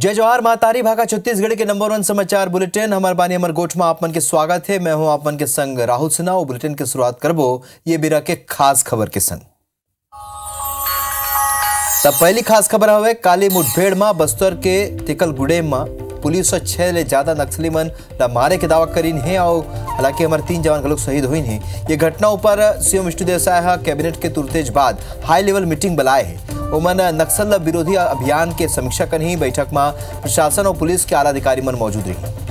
जय जवाहर महतारी भाका छत्तीसगढ़ के नंबर 1 समाचार बुलेटिन हमार बानी हमार गोठ में आपमन के स्वागत है। मैं हूं आपमन के संग राहुल सिन्हा। और बुलेटिन की शुरुआत करबो ये बेरा के खास खबर के संग। तब पहली खास खबर हवे काली मुठभेड़ में बस्तर के तिकलगुड़े में पुलिस 6 ले ज्यादा नक्सली मन ला मारे के दावा करीन है और हालांकि हमारे 3 जवान लोग शहीद हुए हैं। ये घटना ऊपर सीएम विष्णु देसाई कैबिनेट के तुरतेज बाद हाई लेवल मीटिंग बुलाए है। उमन नक्सल विरोधी अभियान के समीक्षा करही बैठक में प्रशासन और पुलिस के आला अधिकारी मन मौजूद रही।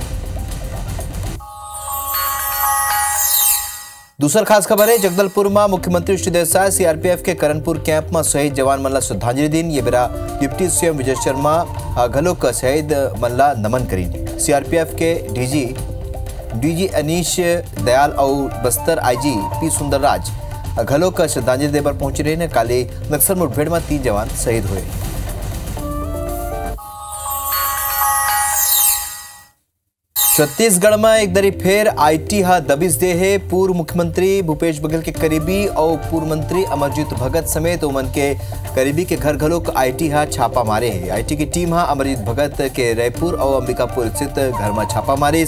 दूसर खास खबर है जगदलपुर में मुख्यमंत्री विष्णु देसाई सीआरपीएफ के करणपुर कैंप में शहीद जवान मन ला श्रद्धांजलि दिन। ये बेरा डिप्टी सीएम विजय शर्मा घलोक शहीद मन ला नमन करीन। सीआरपीएफ के डीजी अनीश दयाल और बस्तर आईजी पी सुंदरराज घलोक श्रद्धांजलि देवर पहुंचे रहे। काले नक्सल मुठभेड़ में 3 जवान शहीद हुए। छत्तीसगढ़ में एक दरी फेर आईटी दबिश दे है। पूर्व मुख्यमंत्री भूपेश बघेल के करीबी और पूर्व मंत्री अमरजीत भगत समेत उमन के करीबी के घर घलोक आईटी छापा मारे है। आईटी की टीम अमरजीत भगत के रायपुर और अंबिकापुर स्थित घर में छापा मारे।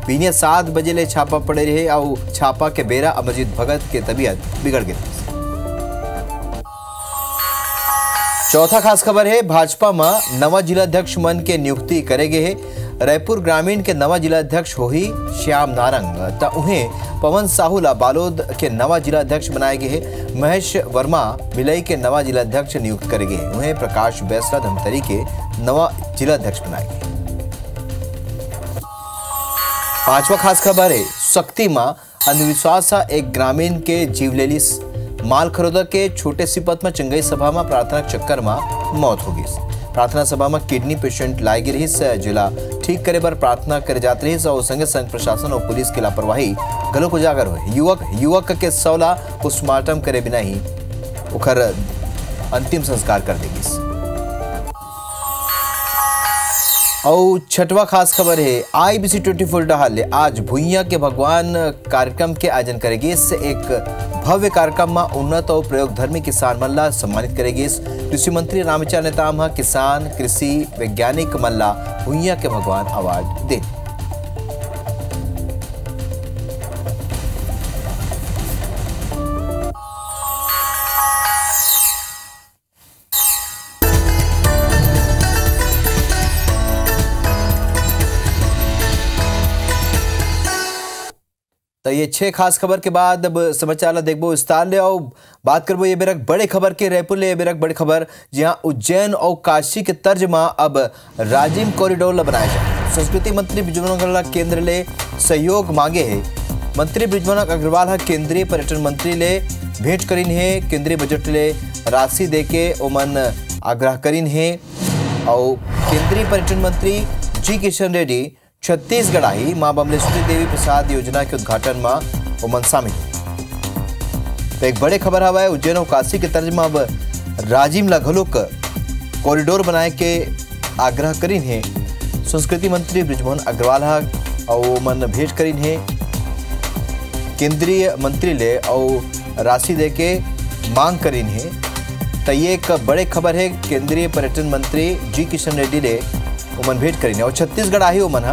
बिना 7 बजे ले छापा पड़े रहे और छापा के बेरा अमरजीत भगत के तबीयत बिगड़ गई। चौथा खास खबर है भाजपा में नवा जिलाध्यक्ष मन के नियुक्ति करे गए है। रायपुर ग्रामीण के नवा जिलाध्यक्ष हो ही श्याम नारंग त उन्हें पवन साहू ला बालोद के नवा जिलाध्यक्ष बनाए गए हैं। महेश वर्मा भिलाई के नवा जिलाध्यक्ष नियुक्त करे गए हैं। उन्हें प्रकाश बैसला धमतरी के नवा जिलाध्यक्ष बनाए गए। 5वां खास खबर है शक्ति में अंधविश्वास एक ग्रामीण के जीवलेली माल खरोदा के छोटे सिपत में चंगई सभा में प्रार्थना चक्कर में मौत हो गई। प्रार्थना सभा में किडनी पेशेंट लाई रही जिला ठीक करे पर प्रार्थना करे जाते रही और संगे संग प्रशासन और पुलिस की लापरवाही गलोक उजागर हुए। युवक के सौला पोस्टमार्टम करे बिना ही उखर अंतिम संस्कार कर देगी। और 6वां खास खबर है आईबीसी 24 डहाल आज भुइया के भगवान कार्यक्रम के आयोजन करेगी। इससे एक भव्य कार्यक्रम में उन्नत और प्रयोगधर्मी किसान मन ला सम्मानित करेगी। कृषि मंत्री रामचंद्र नेताम किसान कृषि वैज्ञानिक मन ला भुइया के भगवान अवार्ड दे। तो ये 6 खास खबर के बाद अब समाचार देखबो विस्तार ले और बात करबो ये बेरक बड़े खबर के रायपुर ले। ये बेरक बड़ी खबर जहां उज्जैन और काशी के तर्ज में अब राजिम कॉरिडोर बनाया जाए। संस्कृति मंत्री बृजमोहन अग्रवाल केंद्र ले सहयोग मांगे है। मंत्री बृजमोहन अग्रवाल केंद्रीय पर्यटन मंत्री ले भेंट करीन है। केंद्रीय बजट ले राशि देके ओमन आग्रह करीन है। और केंद्रीय पर्यटन मंत्री जी किशन रेड्डी छत्तीसगढ़ आई मां बमलेश्वरी देवी प्रसाद योजना के उद्घाटन में उमन शामिल। तो एक बड़े खबर हवा है उज्जैन और काशी के तर्ज में अब राजिम लघलोक कॉरिडोर बनाए के आग्रह करीन है। संस्कृति मंत्री बृजमोहन अग्रवाल और उमन भेंट करीन है। केंद्रीय मंत्री ले और राशि दे के मांग करीन है। तो ये एक बड़े खबर है केंद्रीय पर्यटन मंत्री जी किशन रेड्डी ले उमन भेंट करीन और छत्तीसगढ़ आई उमन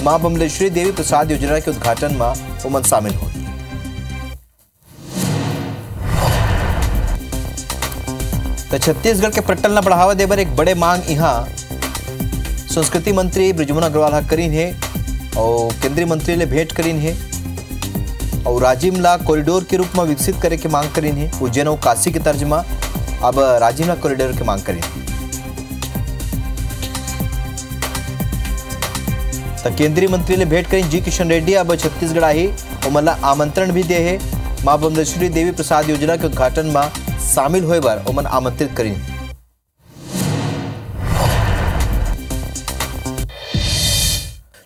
मां बमलेश्वरी देवी प्रसाद योजना के उद्घाटन में उमन शामिल हो। तो छत्तीसगढ़ के पर्यटन बढ़ावा देवर एक बड़े मांग यहाँ संस्कृति मंत्री बृजमोहन अग्रवाल करीन है और केंद्रीय मंत्री ले भेंट करीन है और राजिम ला कॉरिडोर के रूप में विकसित करे के मांग करीन है। उज्जैन और काशी के तर्ज में अब राजिम ला कॉरिडोर की मांग करीन है। तो केंद्रीय मंत्री ने भेंट करी जी किशन रेड्डी अब छत्तीसगढ़ आई और मला आमंत्रण भी दे है। मां बमलेश्वरी देवी प्रसाद योजना के उद्घाटन में शामिल होए बर उमन आमंत्रित करी।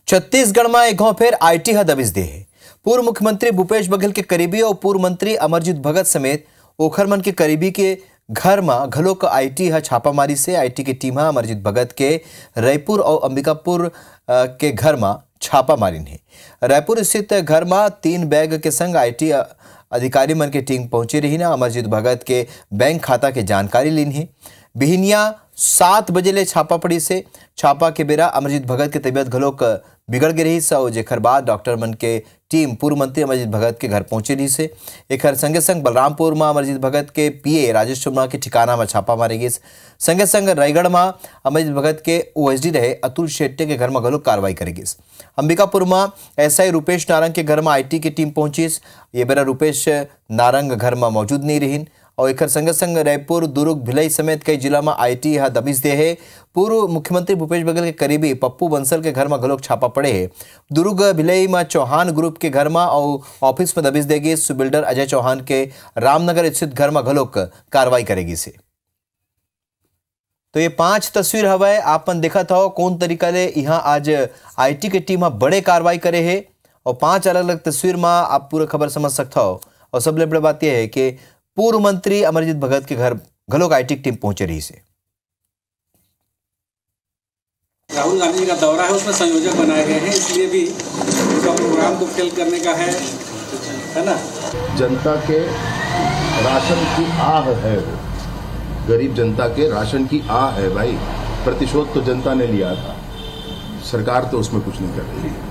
छत्तीसगढ़ में एक गांव फेर आईटी दबिश दे है। पूर्व मुख्यमंत्री भूपेश बघेल के करीबी और पूर्व मंत्री अमरजीत भगत समेत ओखरमन के करीबी के घर में घलोक आईटी छापामारी से आईटी की टीम अमरजीत भगत के रायपुर और अंबिकापुर के घर में छापा मारी है। रायपुर स्थित घर में 3 बैग के संग आईटी अधिकारी मन के टीम पहुंची रही ना। अमरजीत भगत के बैंक खाता के जानकारी लीन है। बिहनिया 7 बजे ले छापा पड़ी से छापा के बेरा अमरजीत भगत के तबीयत घलोक बिगड़ गई रही सौ जेखर बाद डॉक्टर मन के टीम पूर्व मंत्री अमरजीत भगत के घर पहुंची रही से एकर संगे संग बलरामपुर में अमरजीत भगत के पीए राजेश शर्मा के ठिकाना में छापा मारे गई। संगे संग रायगढ़ में अमरजीत भगत के ओएसडी रहे अतुल शेट्टे के घर में घलोक कार्रवाई करेगी। अंबिकापुर में एसआई रूपेश नारंग के घर में आईटी की टीम पहुंची। ये बेरा रूपेश नारंग घर में मौजूद नहीं रही और एक संग संग रायपुर, दुर्ग, भिलाई समेत कई जिला में आईटी यह दबिश दे है। पूर्व मुख्यमंत्री भूपेश बघेल के करीबी पप्पू बंसल के घर में घलोक छापा पड़े है। दुर्ग, भिलाई में चौहान ग्रुप के घर में और ऑफिस में दबिश देगी। सुबिल्डर अजय चौहान के रामनगर स्थित घर में घलोक कार्रवाई करेगी से। तो ये 5 तस्वीर हवा आपन देखा था कौन तरीका ले यहाँ आज आईटी की टीम बड़े कार्रवाई करे है और 5 अलग अलग तस्वीर में आप पूरा खबर समझ सकता हो। और सबसे बड़ी बात यह है कि पूर्व मंत्री अमरजीत भगत के घर घलोक आईटी की टीम पहुंचे रही से। राहुल गांधी का दौरा है, उसमें संयोजक बनाए गए हैं, इसलिए भी उसका प्रोग्राम को फेल करने का है ना। जनता के राशन की आह है, वो गरीब जनता के राशन की आह है भाई। प्रतिशोध तो जनता ने लिया था, सरकार तो उसमें कुछ नहीं कर रही है।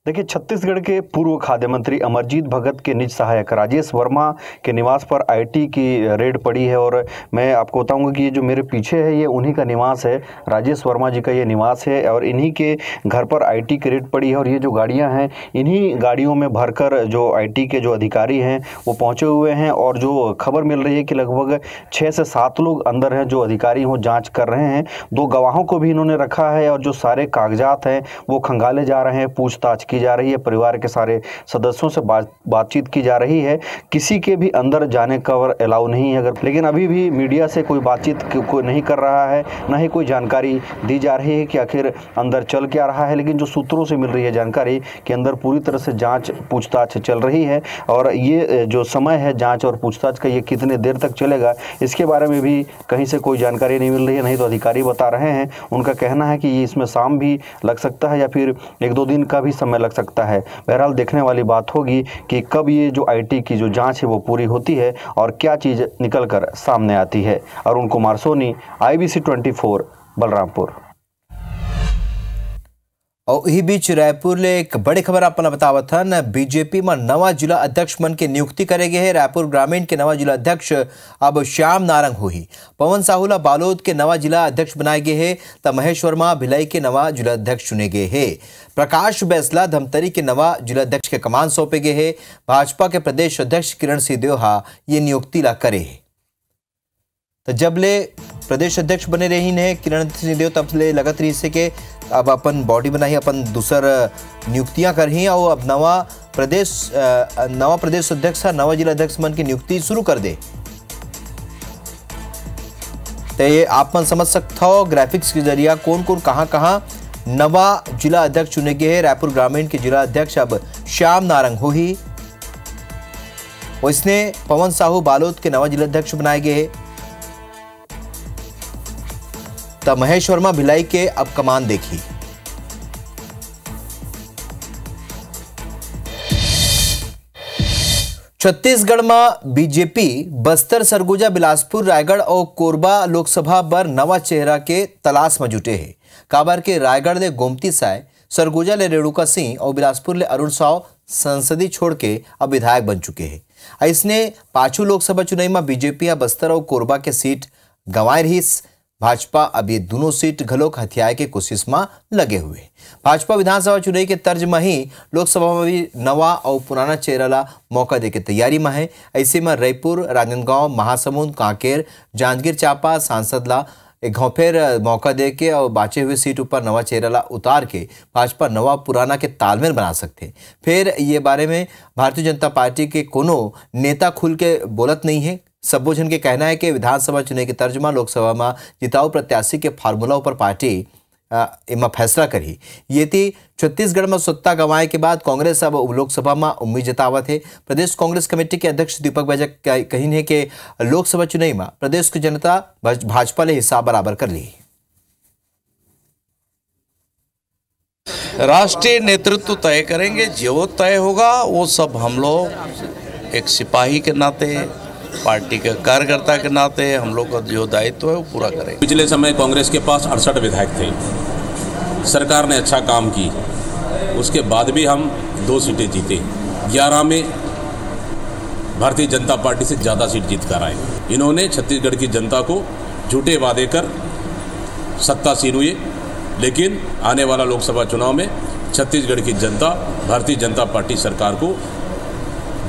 देखिए, छत्तीसगढ़ के पूर्व खाद्य मंत्री अमरजीत भगत के निज सहायक राजेश वर्मा के निवास पर आईटी की रेड पड़ी है। और मैं आपको बताऊंगा कि ये जो मेरे पीछे है ये उन्हीं का निवास है, राजेश वर्मा जी का ये निवास है और इन्हीं के घर पर आईटी की रेड पड़ी है। और ये जो गाड़ियां हैं, इन्हीं गाड़ियों में भरकर जो आईटी के जो अधिकारी हैं वो पहुंचे हुए हैं। और जो खबर मिल रही है कि लगभग 6 से 7 लोग अंदर हैं जो अधिकारी हो जाँच कर रहे हैं। 2 गवाहों को भी इन्होंने रखा है और जो सारे कागजात हैं वो खंगाले जा रहे हैं, पूछताछ की जा रही है, परिवार के सारे सदस्यों से बातचीत की जा रही है। किसी के भी अंदर जाने का अलाउ नहीं है अगर, लेकिन अभी भी मीडिया से कोई बातचीत कोई नहीं कर रहा है, ना ही कोई जानकारी दी जा रही है कि आखिर अंदर चल क्या रहा है। लेकिन जो सूत्रों से मिल रही है जानकारी कि अंदर पूरी तरह से जांच पूछताछ चल रही है और ये जो समय है जांच और पूछताछ का ये कितने देर तक चलेगा इसके बारे में भी कहीं से कोई जानकारी नहीं मिल रही है। नहीं तो अधिकारी बता रहे हैं, उनका कहना है कि ये इसमें शाम भी लग सकता है या फिर 1-2 दिन का भी समय लग सकता है। बहरहाल देखने वाली बात होगी कि कब ये जो आईटी की जो जांच है वो पूरी होती है और क्या चीज़ निकलकर सामने आती है। अरुण कुमार सोनी, IBC 24, बलरामपुर। और यही बीच रायपुर ले एक बड़ी खबर आपने बतावा था न, बीजेपी में नवा जिला अध्यक्ष मन के नियुक्ति करेगे है। रायपुर ग्रामीण के नवा जिला अध्यक्ष अब श्याम नारंग हुई। पवन साहूला बालोद के नवा जिला अध्यक्ष बनाए गए हैं तो महेश वर्मा भिलाई के नवा जिला अध्यक्ष चुने गए हैं। प्रकाश बैसला धमतरी के नवा जिला अध्यक्ष के कमान सौंपे गए हैं। भाजपा के प्रदेश अध्यक्ष किरण सिंहदेव ये नियुक्ति ला करे है। तो जब ले प्रदेश अध्यक्ष बने रही है किरण सिंहदेव तब ले लगत रही से के अब अपन बॉडी बनाई, अपन दूसर नियुक्तियां कर ही और अब नवा प्रदेश अध्यक्ष नवा जिला अध्यक्ष मन की नियुक्ति शुरू कर दे। तो ये आप मन समझ सकता हो ग्राफिक्स के जरिए कौन कौन कहां नवा जिला अध्यक्ष चुने गए हैं। रायपुर ग्रामीण के जिला अध्यक्ष अब श्याम नारंग हो ही और इसने पवन साहू बालोद के नवा जिला अध्यक्ष बनाए गए हैं। तब महेश वर्मा भिलाई के अब कमान देखी। छत्तीसगढ़ में बीजेपी बस्तर, सरगुजा, बिलासपुर, रायगढ़ और कोरबा लोकसभा पर नवा चेहरा के तलाश में जुटे हैं। काबर के रायगढ़ ले गोमती साय, सरगुजा ले रेणुका सिंह और बिलासपुर ले अरुण साव संसदीय छोड़ के अब विधायक बन चुके हैं। इसने 5 लोकसभा चुनाव में बीजेपी बस्तर और कोरबा के सीट गंवाए रही। भाजपा अब ये दोनों सीट घलोक हथियाए के कोशिश में लगे हुए। भाजपा विधानसभा चुनाव के तर्ज में ही लोकसभा में भी नवा और पुराना चेहरा ला मौका देके तैयारी में है। ऐसे में रायपुर, राजनांदगांव, महासमुंद, कांकेर, जांजगीर चांपा सांसद ला एक घाव फिर मौका दे के और बाचे हुए सीट ऊपर नवा चेहरा ला उतार के भाजपा नवा पुराना के तालमेल बना सकते। फिर ये बारे में भारतीय जनता पार्टी के कोनो नेता खुल के बोलत नहीं है। सबो जन के कहना है कि विधानसभा चुनाव के तर्ज में लोकसभा में जिताऊ प्रत्याशी के फार्मूला ऊपर पार्टी इमा फैसला करी। ये थी छत्तीसगढ़ में सत्ता गंवाए के बाद कांग्रेस अब लोकसभा में उम्मीद जतावत है। प्रदेश कांग्रेस कमेटी के अध्यक्ष दीपक बैजक कही है कि लोकसभा चुनाव में प्रदेश की जनता भाजपा ले हिसाब बराबर कर ली। राष्ट्रीय नेतृत्व तय करेंगे, जो तय होगा वो सब हम लोग एक सिपाही के नाते पार्टी के कार्यकर्ता के नाते हम लोग का जो दायित्व है वो पूरा करेंगे। पिछले समय कांग्रेस के पास 68 विधायक थे, सरकार ने अच्छा काम की, उसके बाद भी हम 2 सीटें जीते। 11 में भारतीय जनता पार्टी से ज़्यादा सीट जीत कर आए। इन्होंने छत्तीसगढ़ की जनता को झूठे वादे कर सत्तासीन हुए, लेकिन आने वाला लोकसभा चुनाव में छत्तीसगढ़ की जनता भारतीय जनता पार्टी सरकार को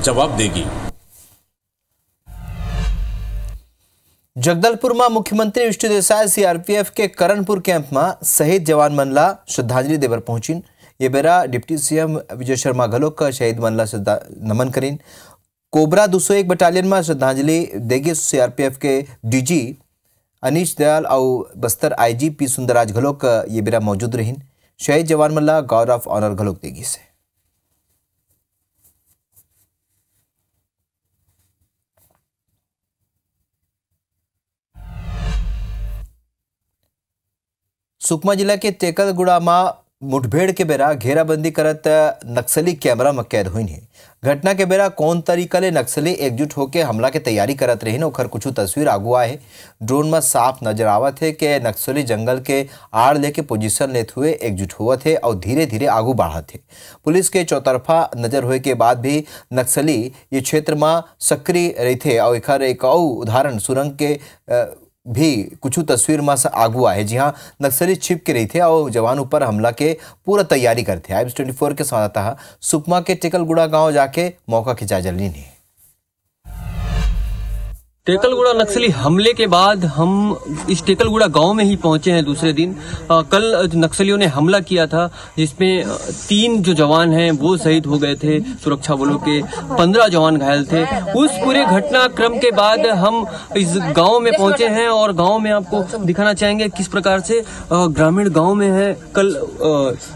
जवाब देगी। जगदलपुर में मुख्यमंत्री विष्णु देसाई सीआरपीएफ के करणपुर कैंप में शहीद जवान मन ला श्रद्धांजलि देवर पहुंचिन। ये बेरा डिप्टी सीएम विजय शर्मा घलोक शहीद मन ला नमन करीन। कोबरा 201 बटालियन में श्रद्धांजलि देगी सीआरपीएफ के डीजी अनीश दयाल और बस्तर आईजी पी सुंदरराज घलोक ये बेरा मौजूद रहीन। शहीद जवान मन ला गौरव ऑफ ऑनर घलोक देगी से। सुकमा जिला के टेकलगुड़ा में मुठभेड़ के बेरा घेराबंदी करत नक्सली कैमरा में कैद हुई है। घटना के बेरा कौन तरीका ले नक्सली एकजुट होकर हमला के तैयारी करत रही ओखर कुछ तस्वीर आगू आए। ड्रोन में साफ नजर आवत है कि नक्सली जंगल के आड़ लेके पोजीशन लेते हुए एकजुट हुआ थे और धीरे धीरे आगू बढ़ा थे। पुलिस के चौतरफा नजर होए के बाद भी नक्सली ये क्षेत्र में सक्रिय रही थे और एक और उदाहरण सुरंग के भी कुछ तस्वीर में आगू आए जहां नक्सली छिप के रही थे और जवानों पर हमला के पूरा तैयारी करते। आईबीएस 24 के संवाददाता सुकमा के टेकलगुड़ा गांव जाके मौका की जायजा ली। टेकलगुड़ा नक्सली हमले के बाद हम इस टेकलगुड़ा गांव में ही पहुंचे हैं। दूसरे दिन कल नक्सलियों ने हमला किया था जिसमें 3 जो जवान हैं वो शहीद हो गए थे, सुरक्षा बलों के 15 जवान घायल थे। उस पूरे घटनाक्रम के बाद हम इस गांव में पहुंचे हैं और गांव में आपको दिखाना चाहेंगे किस प्रकार से ग्रामीण गांव में है। कल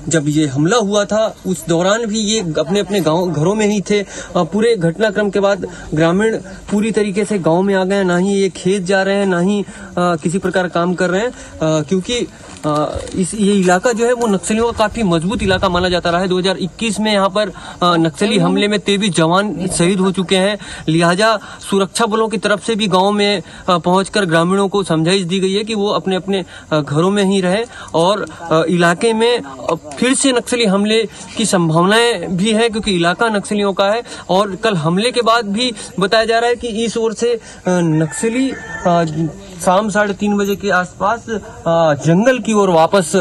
जब ये हमला हुआ था उस दौरान भी ये अपने अपने गाँव घरों में ही थे। पूरे घटनाक्रम के बाद ग्रामीण पूरी तरीके से गाँव में आ गए, ना ही ये खेत जा रहे हैं, ना ही किसी प्रकार काम कर रहे हैं, क्योंकि ये इलाका जो है वो नक्सलियों का काफी मजबूत इलाका माना जाता रहा है। 2021 में यहाँ पर नक्सली हमले में 23 जवान शहीद हो चुके हैं। लिहाजा सुरक्षा बलों की तरफ से भी गांव में पहुंचकर ग्रामीणों को समझाइश दी गई है कि वो अपने अपने घरों में ही रहें और इलाके में फिर से नक्सली हमले की संभावनाएं भी है क्योंकि इलाका नक्सलियों का है। और कल हमले के बाद भी बताया जा रहा है कि इस ओर से नक्सली शाम 3:30 बजे के आसपास जंगल की ओर वापस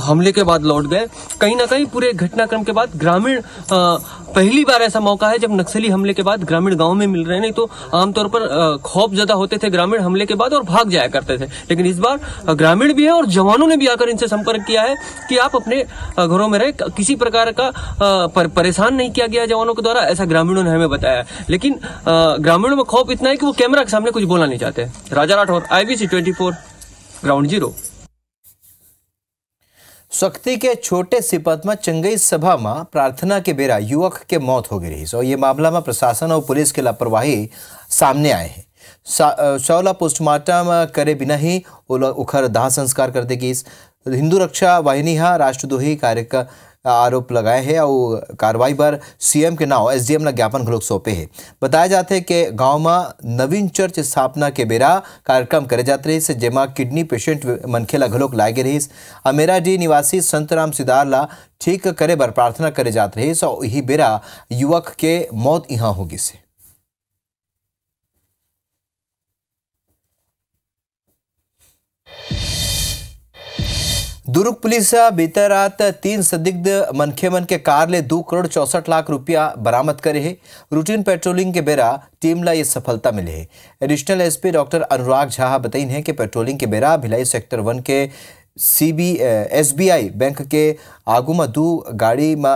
हमले के बाद लौट गए। कहीं ना कहीं पूरे घटनाक्रम के बाद ग्रामीण पहली बार ऐसा मौका है जब नक्सली हमले के बाद ग्रामीण गांव में मिल रहे हैं। नहीं तो आमतौर पर खौफ ज्यादा होते थे ग्रामीण हमले के बाद और भाग जाया करते थे, लेकिन इस बार ग्रामीण भी है और जवानों ने भी आकर इनसे संपर्क किया है कि आप अपने घरों में रहे। किसी प्रकार का परेशान नहीं किया गया जवानों के द्वारा, ऐसा ग्रामीणों ने हमें बताया। लेकिन ग्रामीणों में खौफ इतना है कि वो कैमरा के सामने कुछ बोलना नहीं चाहते। राजा राठौर, IBC 24, ग्राउंड जीरो। शक्ति के छोटे सिपत में चंगई सभा में प्रार्थना के बेरा युवक के मौत हो गई रही और ये मामला में प्रशासन और पुलिस की लापरवाही सामने आए हैं। शवला पोस्टमार्टम करे बिना ही उखर दाह संस्कार कर देगी। हिंदू रक्षा वाहिनी राष्ट्रद्रोही कार्य का आरोप लगाए हैं और कार्रवाई पर सीएम के नाव एसडीएम ने ज्ञापन घलोक सौंपे हैं। बताया जाते हैं कि गांव में नवीन चर्च स्थापना के बेरा कार्यक्रम करे जाते रही जेमा किडनी पेशेंट मनखेला घलोक लागे रही। अमेराडी निवासी संतराम सिदार ला ठीक करे बर प्रार्थना करे जाते रही और यही बेरा युवक के मौत यहाँ होगी से। दुर्ग पुलिस बीते रात 3 संदिग्ध मनखे मन के कार ले 2 करोड़ 64 लाख रुपया बरामद करे है। रूटीन पेट्रोलिंग के बेरा टीम ला ये सफलता मिले है। एडिशनल एसपी डॉक्टर अनुराग झा बताइन है कि पेट्रोलिंग के बेरा भिलाई सेक्टर 1 के SBI बैंक के आगू में 2 गाड़ी में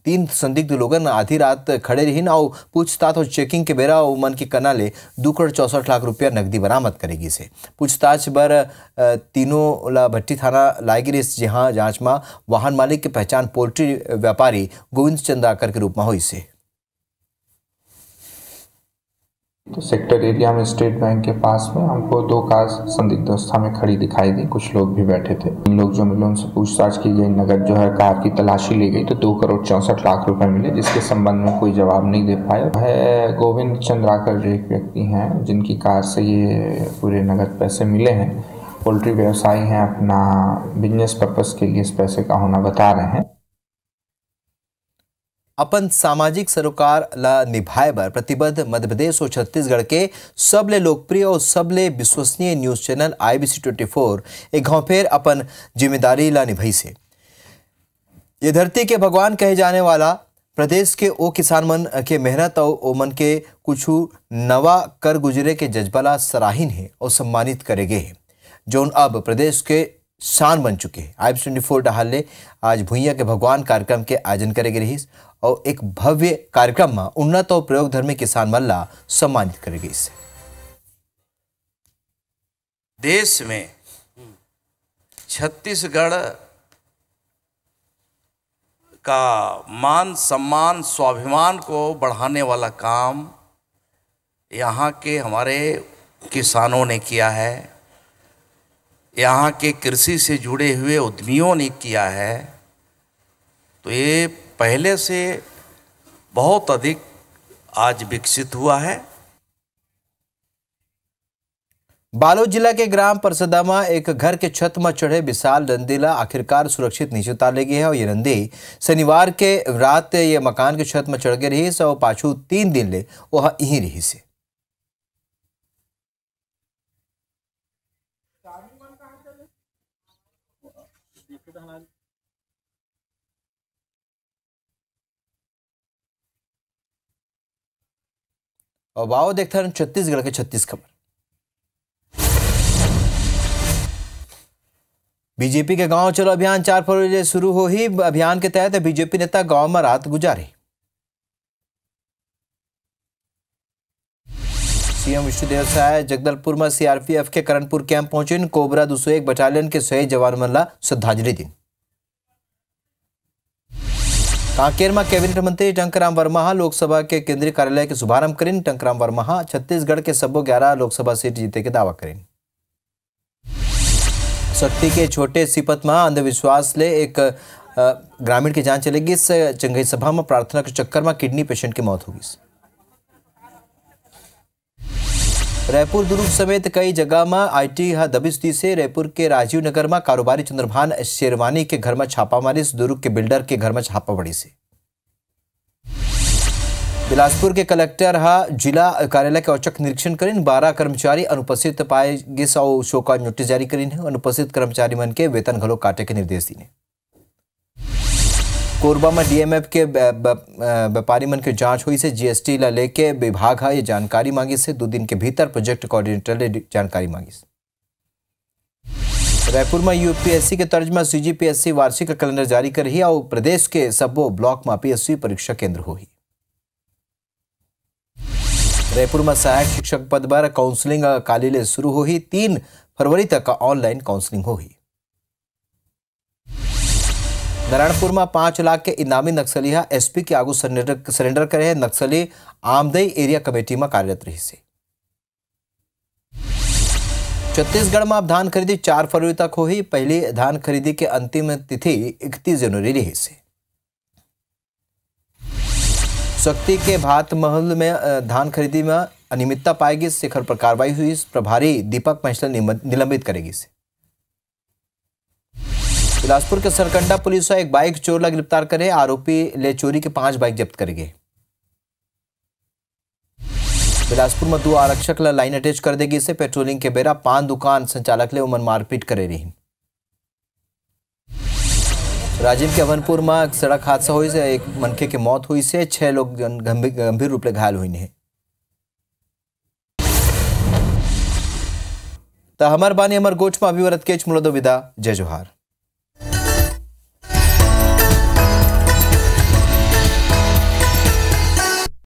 3 संदिग्ध लोगन आधी रात खड़े रही और पूछताछ और चेकिंग के बेरा मन की कना ले 2 करोड़ 64 लाख रुपया नकदी बरामद करेगी से। पूछताछ बर तीनों ला भट्टी थाना लाएगी रही जहां जांच में वाहन मालिक की पहचान पोल्ट्री व्यापारी गोविंद चंद्राकर के रूप में हुई से। तो सेक्टर एरिया में स्टेट बैंक के पास में हमको 2 कार संदिग्ध अवस्था में खड़ी दिखाई दी। कुछ लोग भी बैठे थे। इन लोग जो मिले उनसे पूछताछ की गई। नगद जो है कार की तलाशी ली गई तो 2,64,00,000 रुपए मिले, जिसके संबंध में कोई जवाब नहीं दे पाया है। गोविंद चंद्राकर जो एक व्यक्ति हैं जिनकी कार से ये पूरे नगद पैसे मिले हैं, पोल्ट्री व्यवसायी हैं, अपना बिजनेस पर्पस के लिए इस पैसे का होना बता रहे हैं। अपन सामाजिक सरोकार ला निभाए बर प्रतिबद्ध मध्य प्रदेश और छत्तीसगढ़ के सबले लोकप्रिय और सबले विश्वसनीय न्यूज चैनल IBC 24 एक गांव फेर अपन जिम्मेदारी ला निभाई से। ये धरती के भगवान कहे जाने वाला प्रदेश के ओ किसान मन के मेहनत और ओमन के कुछ नवा कर गुजरे के जज्बा ला सराहीन है और सम्मानित करे गए हैं, जो अब प्रदेश के शान बन चुके हैं। IBC 24 डहाले आज भुइया के भगवान कार्यक्रम के आयोजन करेगी रही और एक भव्य कार्यक्रम में उन्नत और प्रयोग धर्मी किसान मन ला सम्मानित करेगी। इससे देश में छत्तीसगढ़ का मान सम्मान स्वाभिमान को बढ़ाने वाला काम यहाँ के हमारे किसानों ने किया है, यहाँ के कृषि से जुड़े हुए उद्यमियों ने किया है। तो ये पहले से बहुत अधिक आज विकसित हुआ है। बालोद जिला के ग्राम परसदा में एक घर के छत में चढ़े विशाल रंदी ला आखिरकार सुरक्षित नीचे उतार ले गई है और ये रंदी शनिवार के रात ये मकान के छत में चढ़ गई रही और पाछू 3 दिन ले वह यहीं रही से। और वाओ देखते हैं छत्तीसगढ़ के 36 खबर। बीजेपी के गांव चलो अभियान 4 फरवरी से शुरू हो ही। अभियान के तहत बीजेपी नेता गांव में रात गुजारे। सीएम विष्णुदेव साय जगदलपुर में CRPF के करणपुर कैंप पहुंचे। कोबरा 201 बटालियन के शहीद जवान मन ला श्रद्धांजलि दी। कांकेर में कैबिनेट मंत्री टंकराम वर्मा लोकसभा के केंद्रीय कार्यालय के शुभारंभ करें। टंकराम वर्मा छत्तीसगढ़ के सबो 11 लोकसभा सीट जीते के दावा करें। शक्ति के छोटे सिपत में अंधविश्वास ले एक ग्रामीण की जान चलेगी। इस चंगई सभा में प्रार्थना के चक्कर में किडनी पेशेंट की मौत होगी। रायपुर दुर्ग समेत कई जगह में IT दबिश से रायपुर के राजीव नगर में कारोबारी चंद्रभान शेरवानी के घर में छापामारी। दुर्ग के बिल्डर के घर में छापा पड़ी से। बिलासपुर के कलेक्टर जिला कार्यालय के औचक निरीक्षण करें। 12 कर्मचारी अनुपस्थित पाए गए और शोका नोटिस जारी करें। अनुपस्थित कर्मचारी मन के वेतन घलो काटे के निर्देश दिए। कोरबा में DMF के व्यापारी मन के जांच हुई से। GST ला लेके विभाग ये जानकारी मांगी से। 2 दिन के भीतर प्रोजेक्ट कोऑर्डिनेटर ने जानकारी मांगी से। रायपुर में UPSC के तर्ज में CGPSC वार्षिक कैलेंडर जारी कर रही और प्रदेश के सबो ब्लॉक में PSC परीक्षा केंद्र होगी। रायपुर में सहायक शिक्षक पद पर काउंसलिंग काली ले शुरू होगी। 3 फरवरी तक ऑनलाइन काउंसलिंग होगी। नारायणपुर में 5 लाख के इनामी नक्सली SP के आगू सरेंडर करे। नक्सली आमदई एरिया कमेटी में कार्यरत रही से। छत्तीसगढ़ में अब धान खरीदी 4 फरवरी तक होगी। पहली धान खरीदी के अंतिम तिथि 31 जनवरी रही से। शक्ति के भात महल में धान खरीदी में अनियमितता पाएगी। शिखर पर कार्रवाई हुई। प्रभारी दीपक महिसल निलंबित करेगी से। बिलासपुर के सरकंडा पुलिस एक बाइक चोर ला गिरफ्तार करे। आरोपी ले चोरी के 5 बाइक जब्त करेगी। बिलासपुर में 2 आरक्षक ला लाइन अटैच कर देगी से। पेट्रोलिंग के बेरा 5 दुकान संचालक ले उमन मारपीट करे रही। राजीव के अवनपुर में सड़क हादसा हुई से। एक मनखे की मौत हुई से। 6 लोग गंभीर रूप से घायल हुए हैं। तो हमार बानी हमार गोच में अभिवरत केच मुलो दो विदा। जय जोहार।